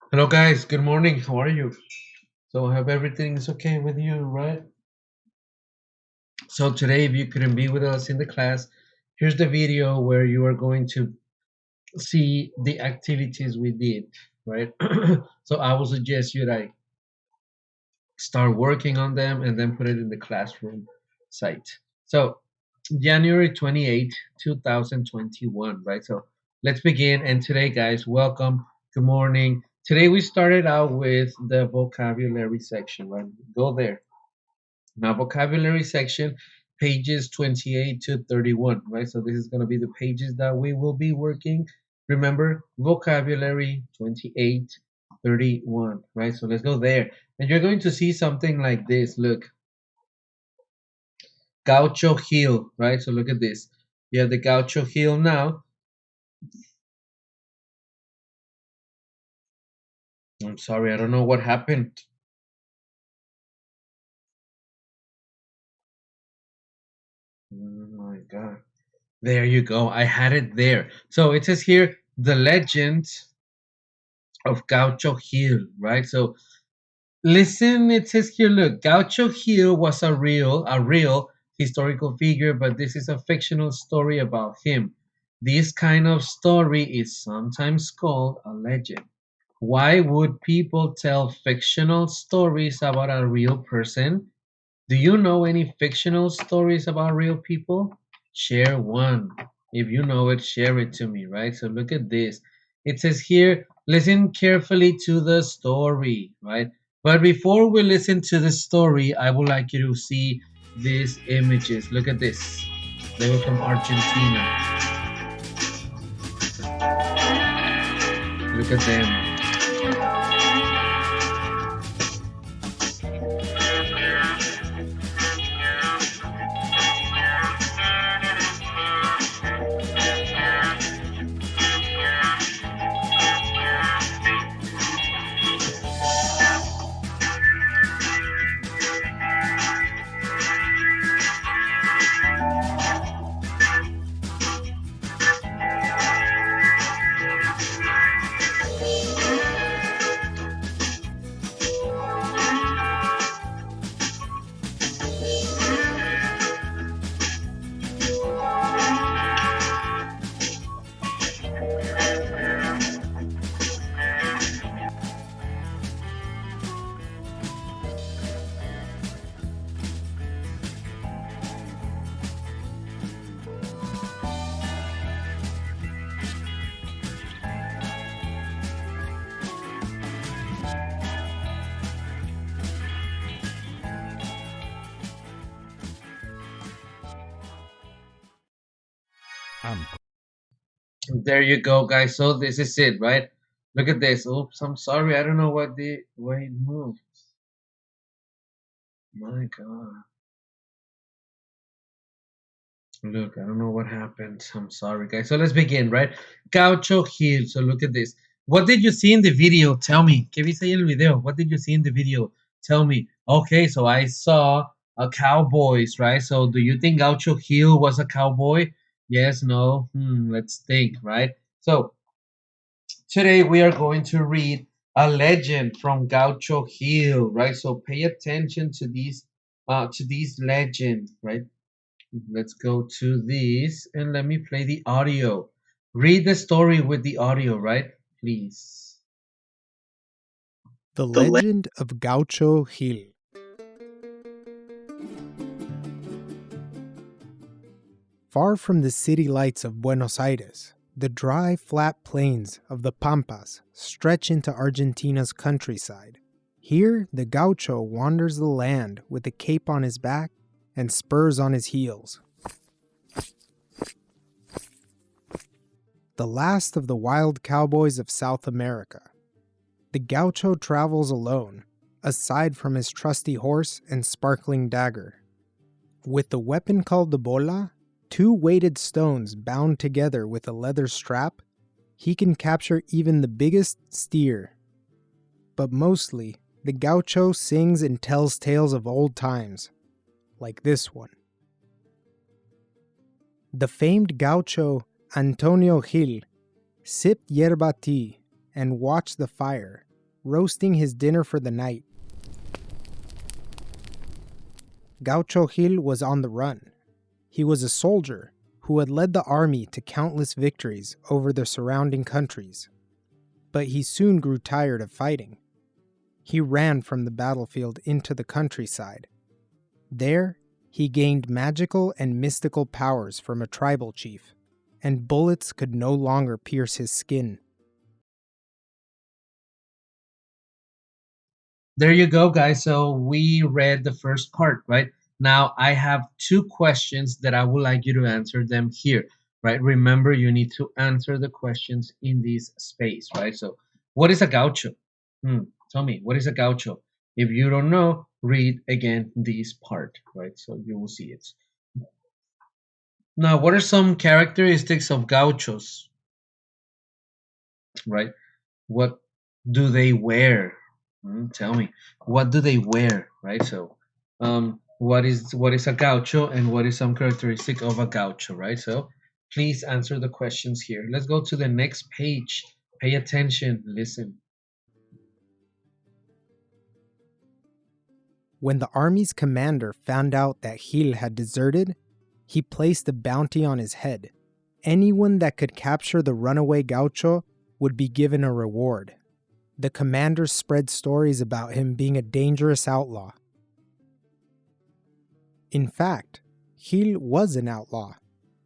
Hello, guys. Good morning. How are you? So, I hope everything is okay with you, right? So, today, if you couldn't be with us in the class, here's the video where you are going to see the activities we did, right? So, I will suggest you that I start working on them and then put it in the classroom site. So, January 28th, 2021, right? So, let's begin. And today, guys, welcome. Good morning. Today, we started out with the vocabulary section, right? Go there. Now, vocabulary section, pages 28 to 31, right? So, this is going to be the pages that we will be working. Remember, vocabulary 28, 31, right? So, let's go there. And you're going to see something like this. Look, Gaucho heel, right? So, look at this. You have the Gaucho heel now. I'm sorry, I don't know what happened. Oh my God. There you go. I had it there. So, it says here, the legend of Gaucho heel, right? So, listen, it says here, look, Gaucho Hill was a real historical figure, but this is a fictional story about him. This kind of story is sometimes called a legend. Why would people tell fictional stories about a real person? Do you know any fictional stories about real people? Share one. If you know it, share it to me, right? So look at this. It says here, listen carefully to the story, right? But before we listen to the story, I would like you to see these images. Look at this. They were from Argentina. Look at them. Um, There you go, guys. So this is it, right? Look at this. Oops, I'm sorry. I don't know why it moved. My God. Look, I don't know what happened. I'm sorry, guys. So let's begin, right? Gaucho Hill. So look at this. What did you see in the video? Tell me. ¿Qué viste ahí en el video? What did you see in the video? Tell me. Okay, so I saw a cowboys, right? So do you think Gaucho Hill was a cowboy? Yes, no. Let's think, right? So today we are going to read a legend from Gaucho Hill, right? So pay attention to these legend, right? Let's go to this and let me play the audio. Read the story with the audio, right? Please. the legend of Gaucho Hill. Far from the city lights of Buenos Aires, the dry, flat plains of the Pampas stretch into Argentina's countryside. Here, the gaucho wanders the land with a cape on his back and spurs on his heels. The last of the wild cowboys of South America. The gaucho travels alone, aside from his trusty horse and sparkling dagger. With the weapon called the bola, two weighted stones bound together with a leather strap, he can capture even the biggest steer. But mostly, the gaucho sings and tells tales of old times, like this one. The famed gaucho Antonio Gil sipped yerba tea and watched the fire roasting his dinner for the night. Gaucho Gil was on the run. He was a soldier who had led the army to countless victories over the surrounding countries. But he soon grew tired of fighting. He ran from the battlefield into the countryside. There, he gained magical and mystical powers from a tribal chief, and bullets could no longer pierce his skin. There you go, guys. So we read the first part, right? Now I have two questions that I would like you to answer them here, right? Remember, you need to answer the questions in this space, right? So, what is a gaucho? Tell me, what is a gaucho? If you don't know, read again this part, right? So you will see it. Now, what are some characteristics of gauchos, right? What do they wear? Tell me, what do they wear, right? So, what is a gaucho, and what is some characteristic of a gaucho, right? So, please answer the questions here. Let's go to the next page. Pay attention, listen. When the army's commander found out that Gil had deserted, he placed a bounty on his head. Anyone that could capture the runaway gaucho would be given a reward. The commander spread stories about him being a dangerous outlaw. In fact, Gil was an outlaw,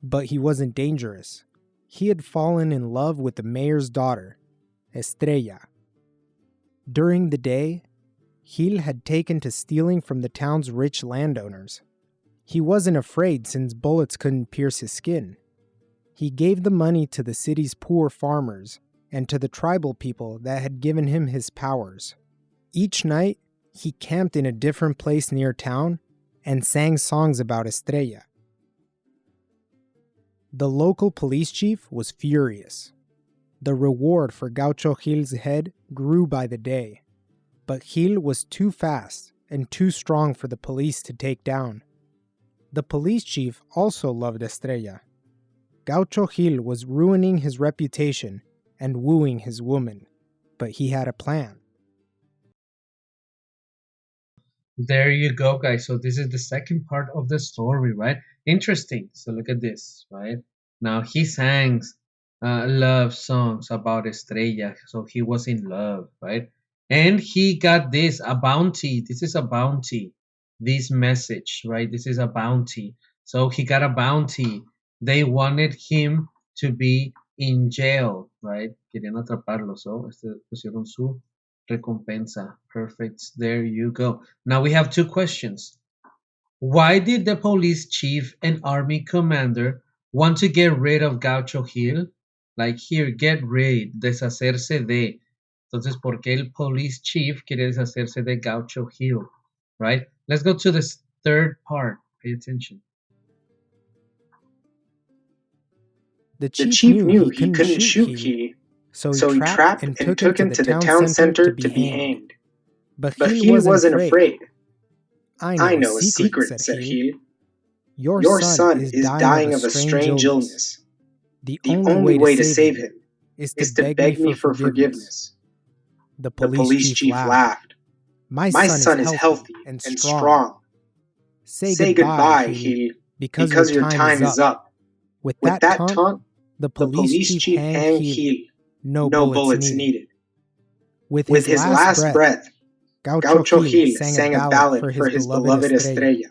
but he wasn't dangerous. He had fallen in love with the mayor's daughter, Estrella. During the day, Gil had taken to stealing from the town's rich landowners. He wasn't afraid since bullets couldn't pierce his skin. He gave the money to the city's poor farmers and to the tribal people that had given him his powers. Each night, he camped in a different place near town and sang songs about Estrella. The local police chief was furious. The reward for Gaucho Gil's head grew by the day, but Gil was too fast and too strong for the police to take down. The police chief also loved Estrella. Gaucho Gil was ruining his reputation and wooing his woman, but he had a plan. There you go, guys. So this is the second part of the story, right? Interesting. So look at this, right? Now he sang love songs about Estrella, so he was in love, right? And he got this, a bounty. This is a bounty. This message, right? This is a bounty. So he got a bounty. They wanted him to be in jail, right? Querían atraparlo, so pusieron su recompensa. Perfect. There you go. Now we have two questions. Why did the police chief and army commander want to get rid of Gaucho Gil? Like here, get rid, deshacerse de. Entonces, ¿por qué el police chief quiere deshacerse de Gaucho Gil? Right? Let's go to this third part. Pay attention. The chief knew he couldn't shoot Gil, so he trapped and took him to the town center to be hanged. But Gil wasn't afraid. I know a secret, said Gil. Your son is dying of a strange illness. The only way to save him is to beg me for forgiveness. The police chief laughed. My son is healthy and strong. Say goodbye, Gil, because your time is up. With that taunt, the police chief hanged Gil. No bullets needed. With his last breath, Gaucho Gil sang a ballad for his beloved Estrella.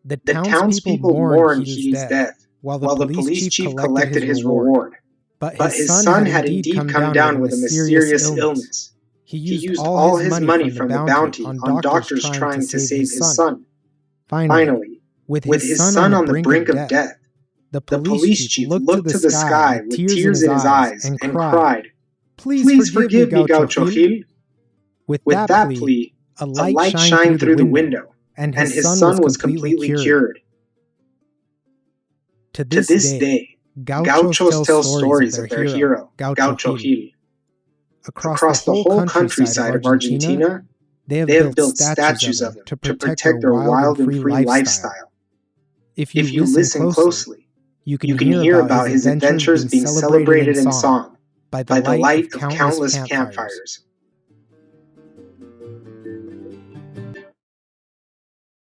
The townspeople mourned Gil's death, while the police chief collected his reward. But his son had indeed come down with a mysterious illness. He used all his money from the bounty on doctors trying to save his son. Finally, with his son on the brink of death, the police chief looked to the sky with tears in his eyes and cried, "Please forgive me, Gaucho Gil." With that plea, a light shined through the window, and his son was completely cured. To this day, Gauchos tell stories of their hero, Gaucho Gil. Across the whole countryside of Argentina, they have built statues of him to protect their wild and free lifestyle. If you listen closely, you can hear about his adventures being celebrated in song, by the by the light of light of countless countless campfires. campfires.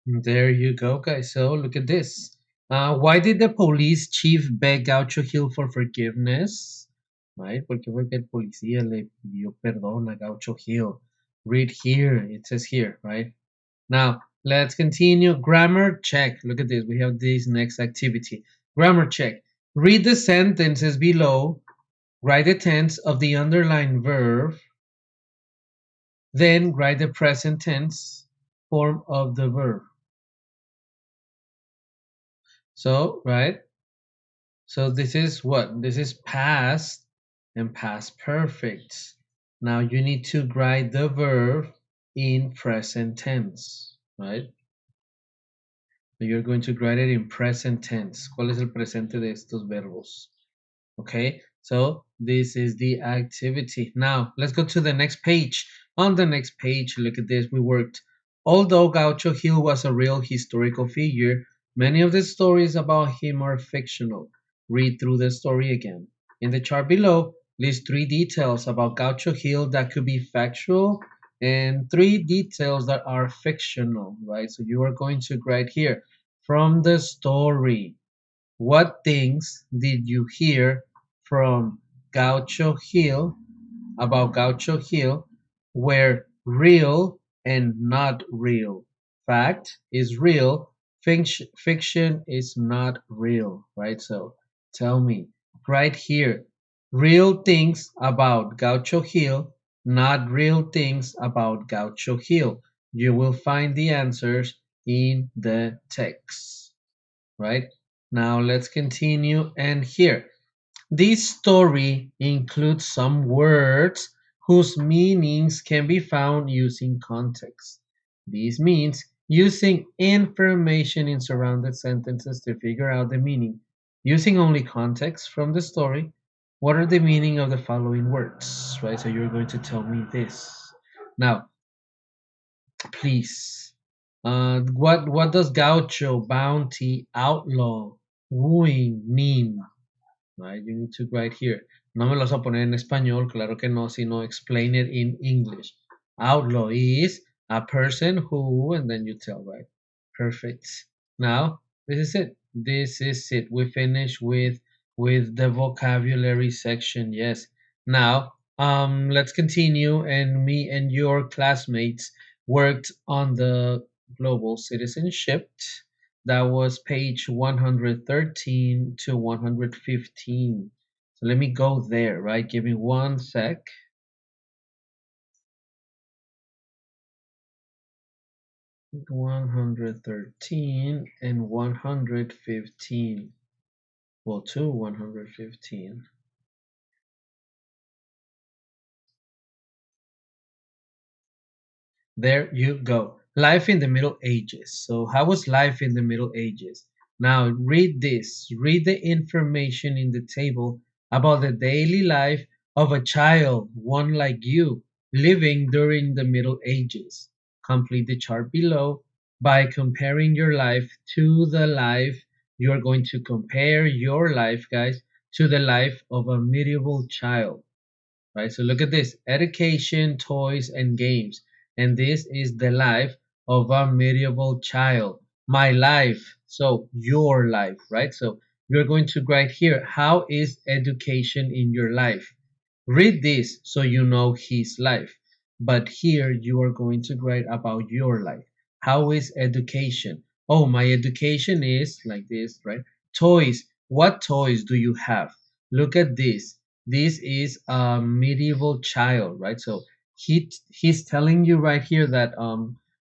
There you go, guys. So look at this. Why did the police chief beg Gaucho Hill for forgiveness? Right? Porque fue que el policía le pidió perdón a Gaucho Hill. Read here. It says here, right? Now, let's continue. Grammar check. Look at this. We have this next activity. Grammar check. Read the sentences below. Write the tense of the underlined verb. Then write the present tense form of the verb. So, right? So this is what? This is past and past perfect. Now you need to write the verb in present tense, right? So you're going to write it in present tense. ¿Cuál es el presente de estos verbos? Okay, so this is the activity. Now let's go to the next page. On the next page, look at this. We worked. Although Gaucho Hill was a real historical figure, many of the stories about him are fictional. Read through the story again. In the chart below, list 3 details about Gaucho Hill that could be factual and 3 details that are fictional, right? So you are going to write here from the story. What things did you hear from Gaucho Hill about Gaucho Hill were real and not real? Fact is real, fiction is not real, right? So tell me right here, real things about Gaucho Hill, not real things about Gaucho Hill. You will find the answers in the text, right? Now let's continue. And here, this story includes some words whose meanings can be found using context. This means using information in surrounded sentences to figure out the meaning. Using only context from the story, what are the meaning of the following words, right? So you're going to tell me this. Now, please, what does gaucho, bounty, outlaw, wooing mean? Right, you need to write here. No me lo vas a poner en español, claro que no, sino explain it in English. Outlaw is a person who, and then you tell, right? Perfect. Now, this is it. This is it. We finish with the vocabulary section. Yes. Now, let's continue. And me and your classmates worked on the global citizenship. That was page 113 to 115. So let me go there, right? Give me one sec. 113 and 115. Well, to 115. There you go. Life in the Middle Ages. So how was life in the Middle Ages? Now read this. Read the information in the table about the daily life of a child, one like you, living during the Middle Ages. Complete the chart below by comparing your life to the life. You are going to compare your life, guys, to the life of a medieval child. Right, so look at this: education, toys, and games. And this is the life of a medieval child. My life, so your life, right? So you're going to write here, how is education in your life? Read this so you know his life. But here you are going to write about your life. How is education? Oh, my education is like this, right? Toys. What toys do you have? Look at this. This is a medieval child, right? So he's telling you right here that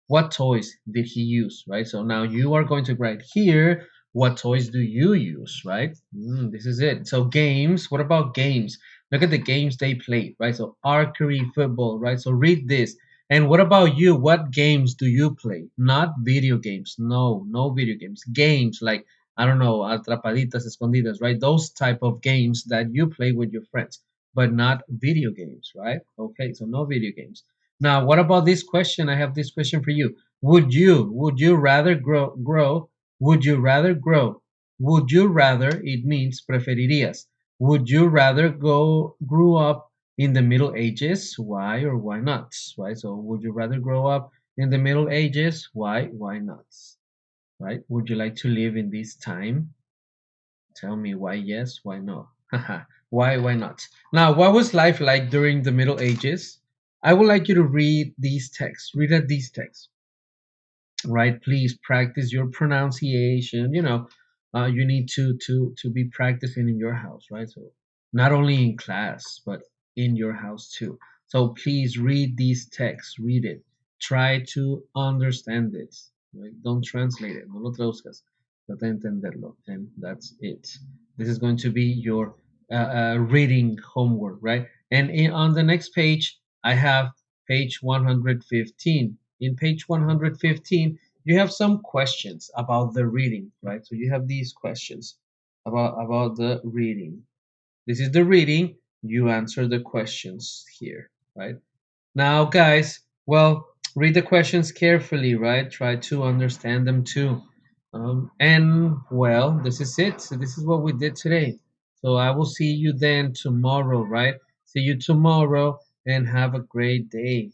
what toys did he use, right? So now you are going to write here, what toys do you use, right? This is it. So games. What about games? Look at the games they played, right? So archery, football, right? So read this. And what about you? What games do you play? Not video games. No, no video games. Games like, I don't know, atrapaditas, escondidas, right? Those type of games that you play with your friends, but not video games, right? Okay, so no video games. Now, what about this question? I have this question for you. Would you rather grow? Would you rather grow? Would you rather, it means preferirías. Would you rather go grew up in the Middle Ages? Why or why not? Right? So would you rather grow up in the Middle Ages? Why not? Right? Would you like to live in this time? Tell me why yes, why no? Why not? Now, what was life like during the Middle Ages? I would like you to read these texts. Read at these texts, right? Please practice your pronunciation. You need to be practicing in your house, right? So not only in class but in your house too. So please read these texts. Read it. Try to understand it. Right? Don't translate it. No lo traduzcas. Trata de entenderlo, and that's it. This is going to be your reading homework, right? And on the next page, I have page 115. In page 115, you have some questions about the reading, right? So you have these questions about the reading. This is the reading. You answer the questions here, right? Now, guys, well, read the questions carefully, right? Try to understand them too. And well, this is it. So this is what we did today. So I will see you then tomorrow, right? See you tomorrow and have a great day.